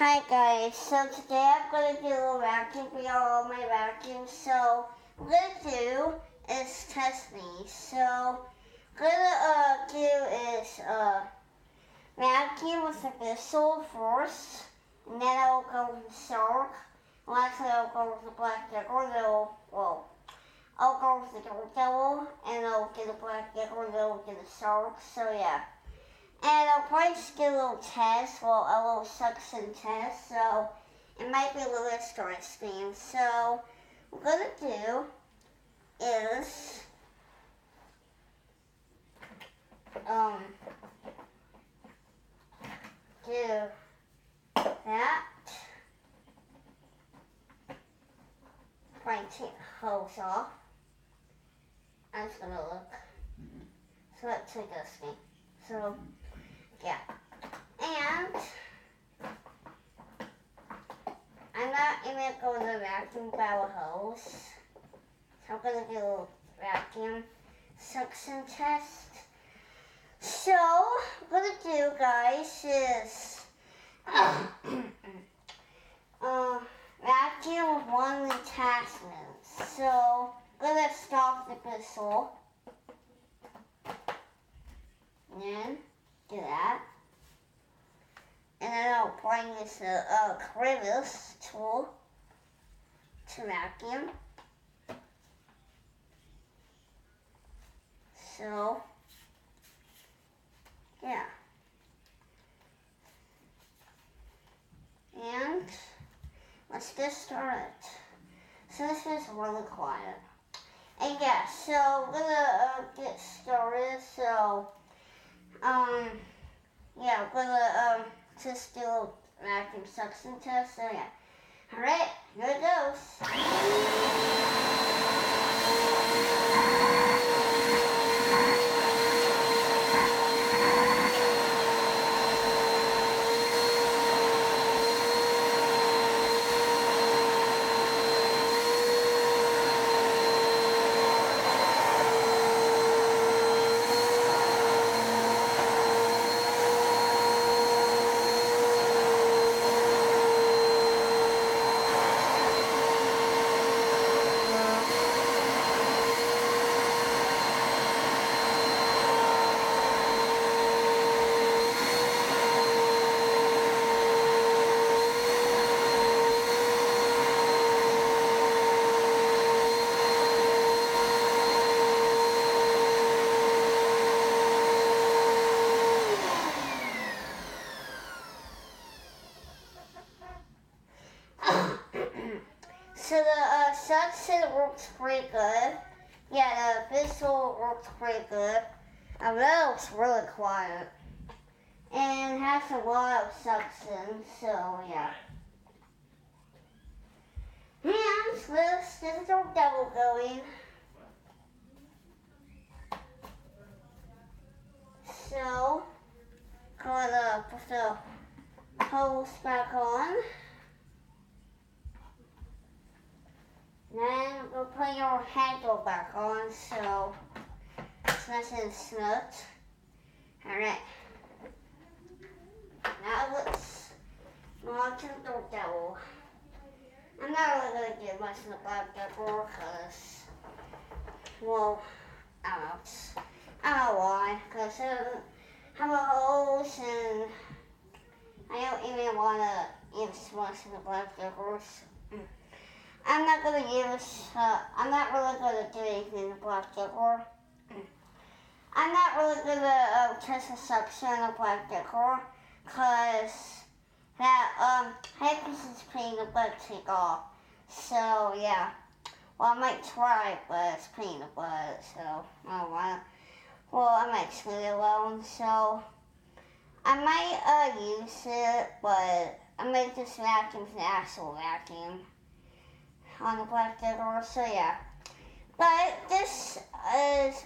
Hi guys, so today I'm going to do a vacuum for all my vacuums. So what I'm going to do is test these. So what I'm going to do is vacuum with the Bissell first, and then I'll go with the Shark. Lastly I'll go with the Black Gecko, I'll go with the Dark Devil, and I'll get the Black Gecko, and then I'll get the Shark, so yeah. And I'll probably just get a little test, a little suction test, so it might be a little interesting. So what I'm going to do is do that. Try and take the hose off. I'm just going to look. So that's disgusting. So yeah, and I'm not even going to vacuum by a hose, so I'm going to do a little vacuum suction test. So what I'm going to do, guys, is vacuum with one attachment. So I'm going to stop the Bissell, and then do that. And then I'll bring this crevice tool to vacuum. So, yeah. And let's get started. So this is really quiet. And yeah, so we're gonna get started. So, yeah, we're gonna just do a vacuum suction test. So yeah. Alright, here it goes. So the suction works pretty good. Yeah, the Bissell works pretty good. That was really quiet. And has a lot of suction, so yeah. And this is our double going. So, gonna put the hose back on. Then we'll put your handle back on so it's nice and smooth. Alright. Now let's launch the devil. I'm not really going to do much of the Black Devil because, well, I don't know why. Because I don't have a hose and I don't even want to use much of the Black Devils. I'm not going to use, I'm not really going to do anything in the Black Devil. I'm not really going to test the suction in the Black Devil because that handpiece is putting the blood take off. So yeah, well I might try, but it's putting the blood, so I don't want to. Well, I might just leave it alone. So I might use it, but I might just vacuum the actual vacuum on the Black Devil. So yeah, but this is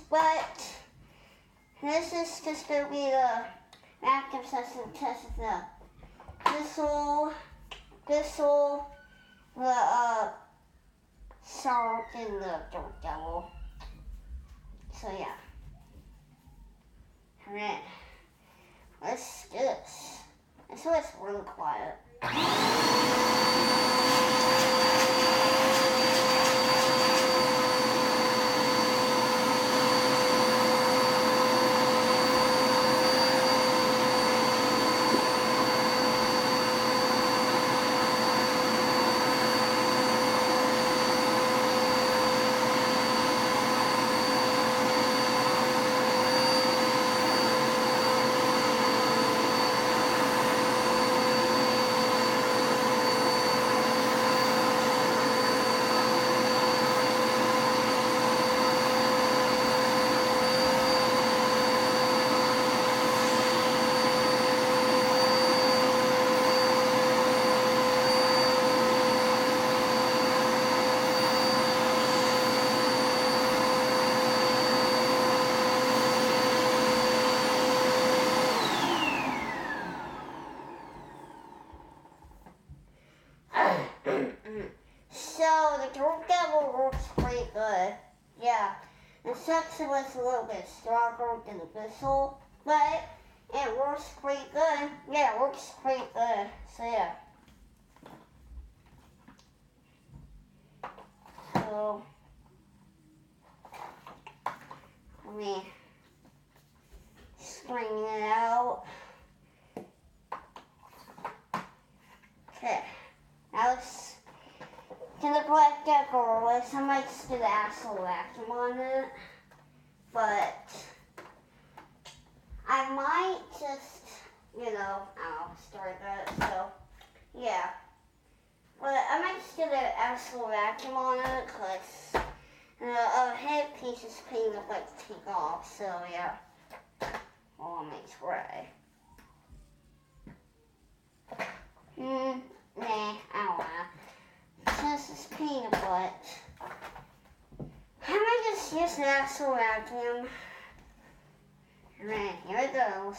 but this is just gonna be the vacuum session test of the Bissell, the Shark, and the Dark Devil. So yeah. Alright. Let's do this. So it's really quiet. So the Dark Devil works pretty good. Yeah. The suction was a little bit stronger than the Bissell, but it works pretty good. Yeah, it works pretty good. So yeah. So let me straighten it out. Okay. Now let's do the black decorative. I might just do the axle vacuum on it, but I might just, start that. So yeah, but I might just do the axle vacuum on it because the head piece is painted like to take off. So yeah, well, let me try. Nah, I don't wanna. This is peanut butter. I might just use the axle vacuum. Alright, here it goes.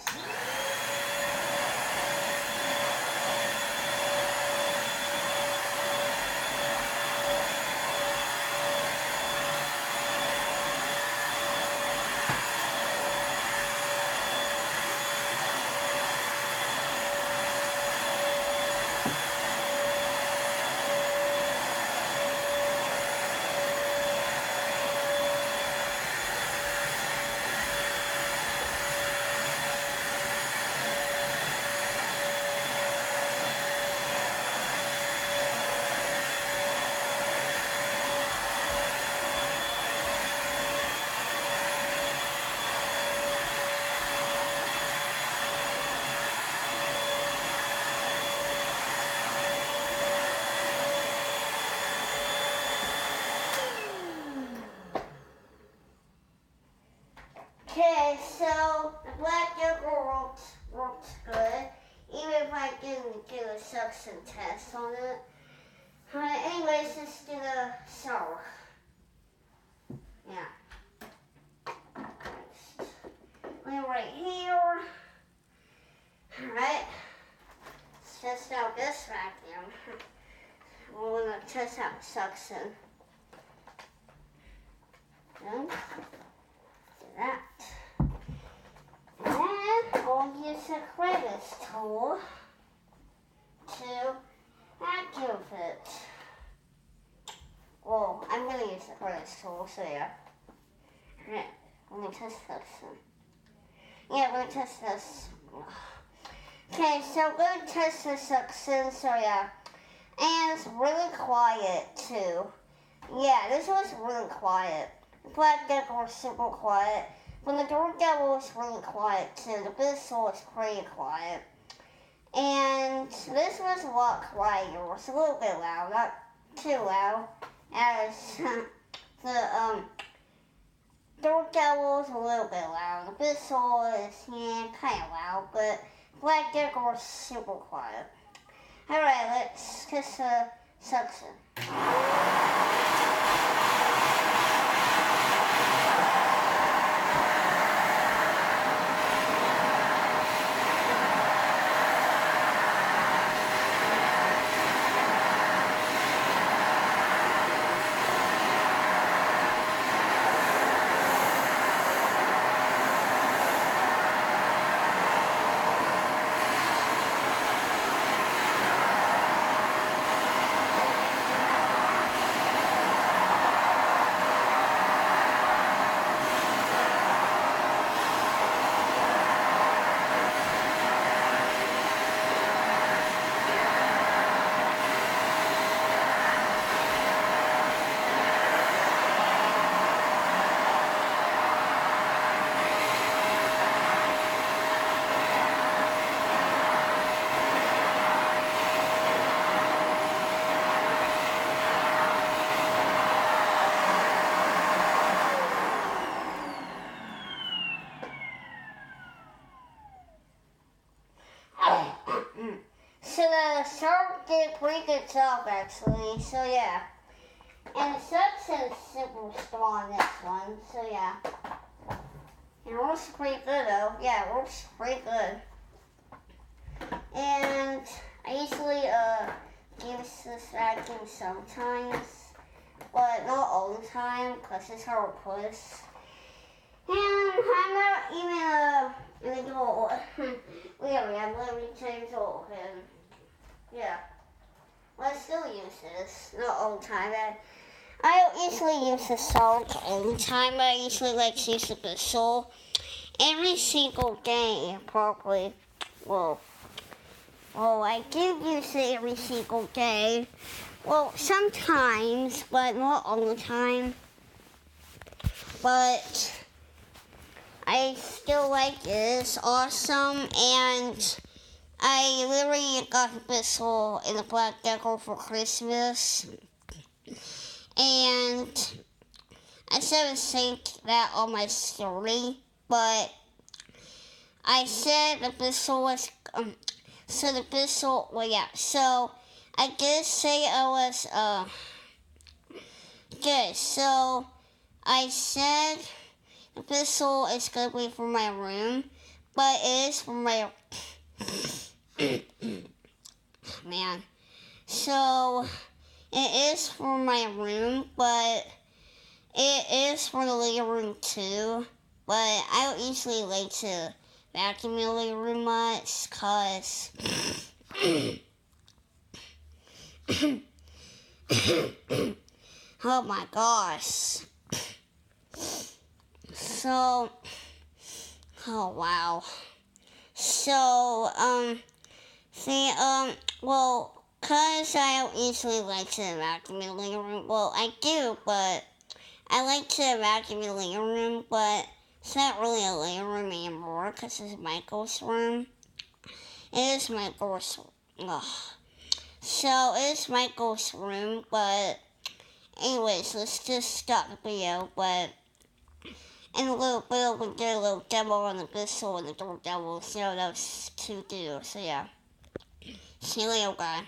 Okay, so the black yogurt works good, even if I didn't do a suction test on it. Anyways, let's do the sour. Yeah. Next. Right here. Alright. Let's test out this vacuum. We're going to test out suction. Then, do that. And we'll use the crevice tool to vacuum it. Well, I'm going to use the crevice tool, so yeah. Alright, let me test this. Yeah, we're going to test this. Okay, so I'm going to test the suction, so yeah. And it's really quiet, too. Yeah, this was really quiet. The Black Devil was super quiet. But the Dark Devil was really quiet, too. The Bissell was pretty quiet. And this was a lot quieter. It was a little bit loud, not too loud. As the Dark Devil is a little bit loud. The Bissell is, kind of loud. But Black Devil was super quiet. Alright, let's test the suction. So the shark did a pretty good job, actually. So yeah. And the sub's a simple straw on this one. So yeah. It works pretty good though. Yeah, it works pretty good. And I usually use this vacuum sometimes, but not all the time because it's hard to push. And I'm not even an adult. Really, I'm literally 10 years old, and yeah. But I still use this, not all the time. I don't usually use the salt all the time, but I usually like to use the Bissell every single day, probably. Well, I do use it every single day. Well, sometimes, but not all the time. But I still like it. It's awesome, and I literally got the Bissell in the black decor for Christmas. And I said to say that on my story, but I said the Bissell was, so the Bissell, well yeah, so I did say I was, good. So I said the Bissell is going to be for my room, but it is for my, man. So it is for my room, but it is for the living room too. But I don't usually like to vacuum the living room much, cause oh my gosh. So, oh wow. So, well, cause I don't usually like to vacuum the living room. Well, I do, but I like to vacuum the living room, but it's not really a living room anymore, cause it's Michael's room. It is Michael's, so it is Michael's room, but anyways, let's just stop the video, but in a little bit, we'll get a little demo on the Bissell and the Door Devil, so that was to do, so yeah. See you later, guys.